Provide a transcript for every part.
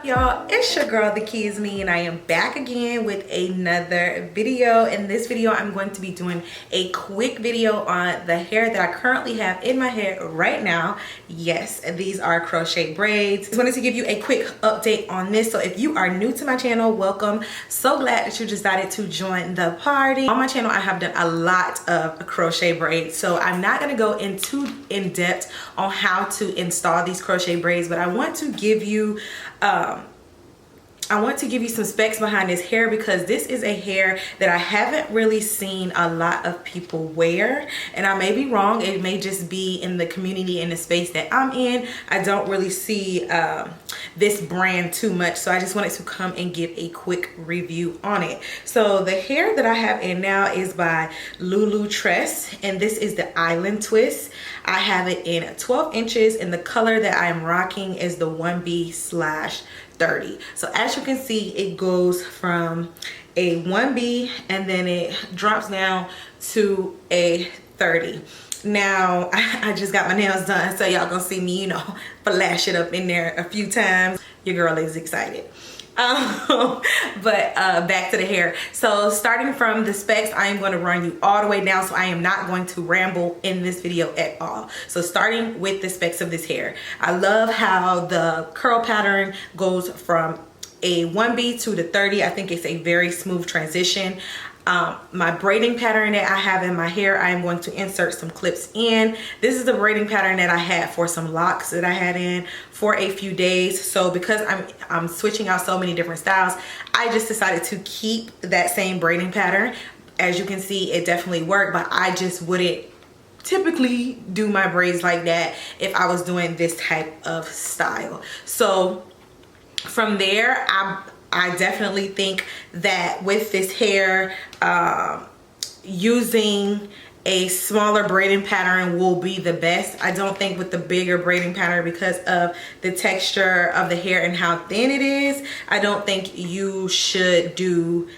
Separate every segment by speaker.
Speaker 1: Y'all, it's your girl TheKeyisME, and I am back again with another video. In this video, I'm going to be doing a quick video on the hair that I currently have in my hair right now. Yes, these are crochet braids. Just wanted to give you a quick update on this. So if you are new to my channel, welcome. So glad that you decided to join the party. On my channel, I have done a lot of crochet braids, so I'm not going to go into in depth on how to install these crochet braids, but I want to give you some specs behind this hair, because this is a hair that I haven't really seen a lot of people wear, and I may be wrong. It may just be in the community, in the space that I'm in. I don't really see this brand too much, so I just wanted to come and give a quick review on it. So the hair that I have in now is by Lulutress, and this is the Island Twist. I have it in 12 inches, and the color that I am rocking is the 1B/30. So as you can see, it goes from a 1B and then it drops down to a 30. Now I just got my nails done, so y'all gonna see me, you know, flash it up in there a few times. Your girl is excited. But back to the hair. So starting from the specs, I am going to run you all the way down, so I am not going to ramble in this video at all. So starting with the specs of this hair, I love how the curl pattern goes from a 1B to the 30. I think it's a very smooth transition. My braiding pattern that I have in my hair, I am going to insert some clips in. This is the braiding pattern that I had for some locks that I had in for a few days. So because I'm switching out so many different styles, I just decided to keep that same braiding pattern. As you can see, it definitely worked, but I just wouldn't typically do my braids like that if I was doing this type of style. So from there, I definitely think that with this hair, using a smaller braiding pattern will be the best. I don't think with the bigger braiding pattern, because of the texture of the hair and how thin it is, I don't think you should do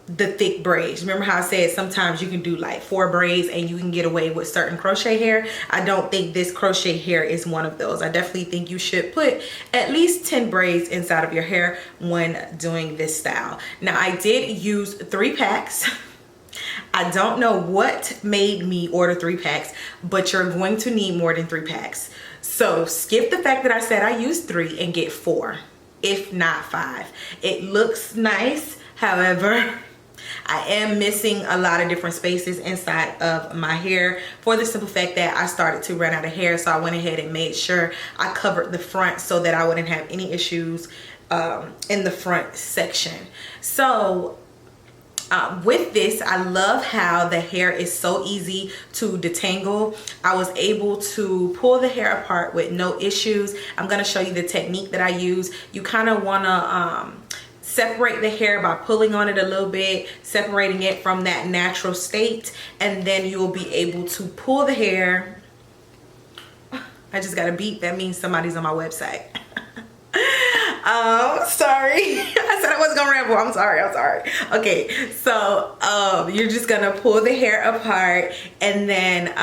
Speaker 1: the thick braids. Remember how I said sometimes you can do like 4 braids and you can get away with certain crochet hair? I don't think this crochet hair is one of those. I definitely think you should put at least 10 braids inside of your hair when doing this style. Now I did use 3 packs. I don't know what made me order 3 packs, but you're going to need more than 3 packs. So skip the fact that I said I used 3 and get 4, if not 5. It looks nice, however, I am missing a lot of different spaces inside of my hair, for the simple fact that I started to run out of hair. So I went ahead and made sure I covered the front so that I wouldn't have any issues in the front section. So with this, I love how the hair is so easy to detangle. I was able to pull the hair apart with no issues. I'm going to show you the technique that I use. You kind of want to separate the hair by pulling on it a little bit, separating it from that natural state, and then you will be able to pull the hair. I just got a beep. That means somebody's on my website. Sorry. I said I wasn't gonna ramble. I'm sorry. Okay, so you're just gonna pull the hair apart, and then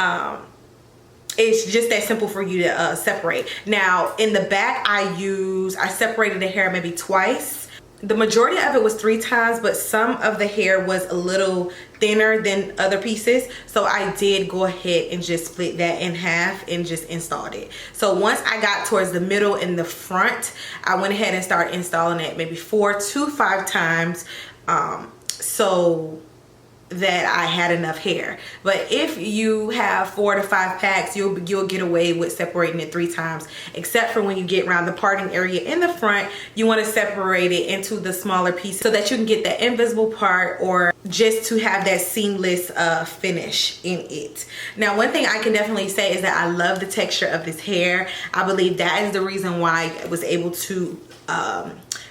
Speaker 1: it's just that simple for you to separate. Now in the back, I separated the hair maybe twice. The majority of it was 3 times, but some of the hair was a little thinner than other pieces. So I did go ahead and just split that in half and just installed it. So once I got towards the middle and the front, I went ahead and started installing it maybe 4 to 5 times, so that I had enough hair. But if you have 4 to 5 packs, you'll get away with separating it 3 times, except for when you get around the parting area in the front. You want to separate it into the smaller pieces so that you can get that invisible part, or just to have that seamless finish in it. Now one thing I can definitely say is that I love the texture of this hair. I believe that is the reason why I was able to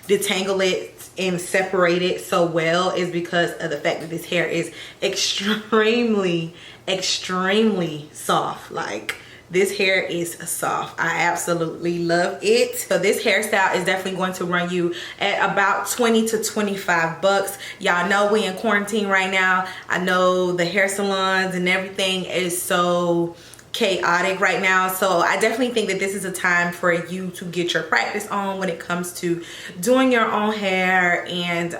Speaker 1: detangle it and separate it so well, is because of the fact that this hair is extremely soft. Like, this hair is soft. I absolutely love it. So this hairstyle is definitely going to run you at about 20 to 25 bucks. Y'all know we in quarantine right now. I know the hair salons and everything is so chaotic right now. So I definitely think that this is a time for you to get your practice on when it comes to doing your own hair and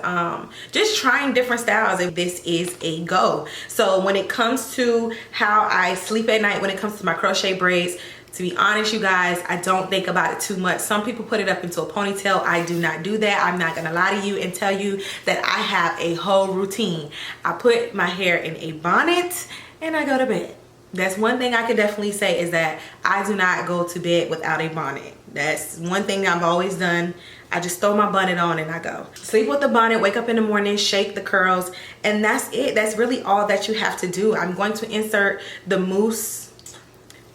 Speaker 1: just trying different styles if this is a go. So when it comes to how I sleep at night, when it comes to my crochet braids, to be honest, you guys, I don't think about it too much. Some people put it up into a ponytail. I do not do that. I'm not gonna lie to you and tell you that I have a whole routine. I put my hair in a bonnet and I go to bed. That's one thing I could definitely say, is that I do not go to bed without a bonnet. That's one thing I've always done. I just throw my bonnet on and I go. Sleep with the bonnet, wake up in the morning, shake the curls, and that's it. That's really all that you have to do. I'm going to insert the mousse.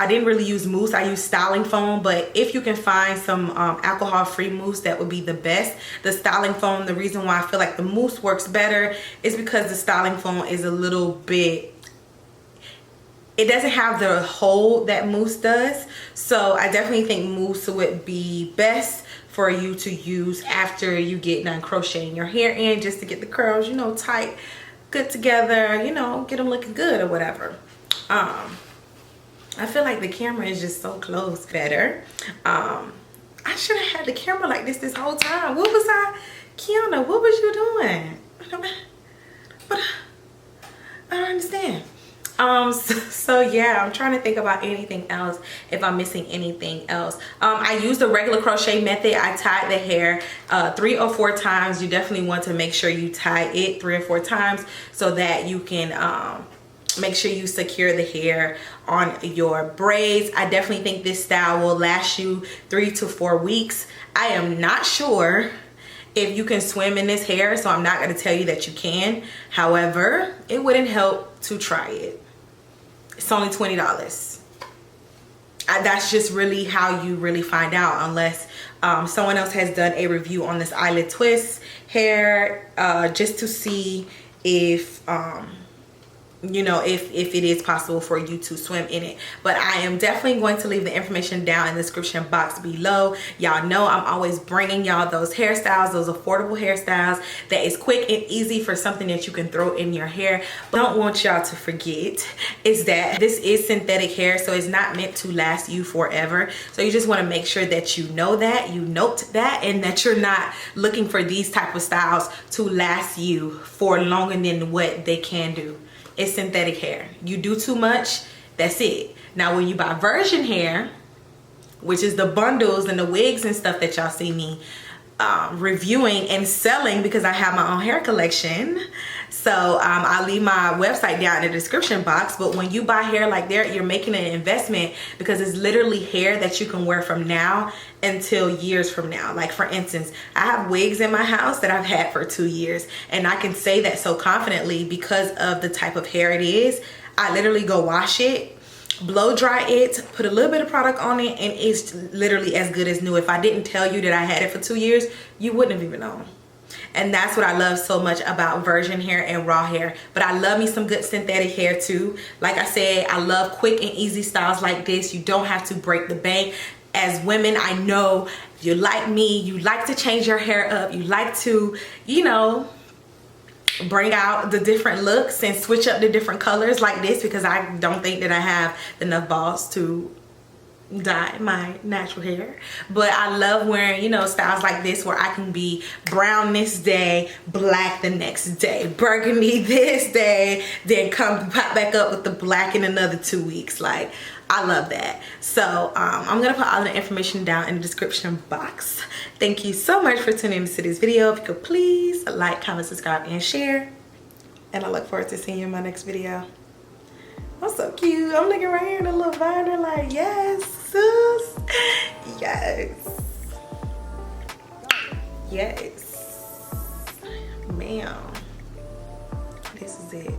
Speaker 1: I didn't really use mousse, I used styling foam, but if you can find some alcohol-free mousse, that would be the best. The styling foam, the reason why I feel like the mousse works better is because the styling foam is a little bit, it doesn't have the hold that mousse does. So I definitely think mousse would be best for you to use after you get done crocheting your hair in, just to get the curls, you know, tight, good together, you know, get them looking good or whatever. I feel like the camera is just so close better. I should have had the camera like this whole time. What was I, Kiana, what was you doing? But I don't understand. So yeah, I'm trying to think about anything else, if I'm missing anything else. I used the regular crochet method. I tied the hair 3 or 4 times. You definitely want to make sure you tie it 3 or 4 times so that you can make sure you secure the hair on your braids. I definitely think this style will last you 3 to 4 weeks. I am not sure if you can swim in this hair, so I'm not going to tell you that you can. However, it wouldn't help to try it. It's only $20. That's just really how you really find out, unless someone else has done a review on this eyelid twist hair, just to see if you know, if it is possible for you to swim in it. But I am definitely going to leave the information down in the description box below. Y'all know I'm always bringing y'all those hairstyles, those affordable hairstyles that is quick and easy for something that you can throw in your hair. But I don't want y'all to forget is that this is synthetic hair, so it's not meant to last you forever. So you just want to make sure that you know that, you note that, and that you're not looking for these type of styles to last you for longer than what they can do. It's synthetic hair. You do too much, that's it. Now when you buy virgin hair, which is the bundles and the wigs and stuff that y'all see me reviewing and selling, because I have my own hair collection. So I'll leave my website down in the description box. But when you buy hair like that, you're making an investment, because it's literally hair that you can wear from now until years from now. Like for instance, I have wigs in my house that I've had for 2 years, and I can say that so confidently because of the type of hair it is. I literally go wash it, blow dry it, put a little bit of product on it, and it's literally as good as new. If I didn't tell you that I had it for 2 years, you wouldn't have even known. And that's what I love so much about virgin hair and raw hair. But I love me some good synthetic hair too. Like I said, I love quick and easy styles like this. You don't have to break the bank. As women, I know you're like me, you like to change your hair up, you like to, you know, bring out the different looks and switch up the different colors like this, because I don't think that I have enough balls to dye my natural hair. But I love wearing, you know, styles like this where I can be brown this day, black the next day, burgundy this day, then come pop back up with the black in another 2 weeks. Like, I love that. So I'm gonna put all the information down in the description box. Thank you so much for tuning into this video. If you could please like, comment, subscribe, and share, and I look forward to seeing you in my next video. I'm so cute. I'm looking right here in a little binder like, yes, sis. Yes. Yes. Ma'am. This is it.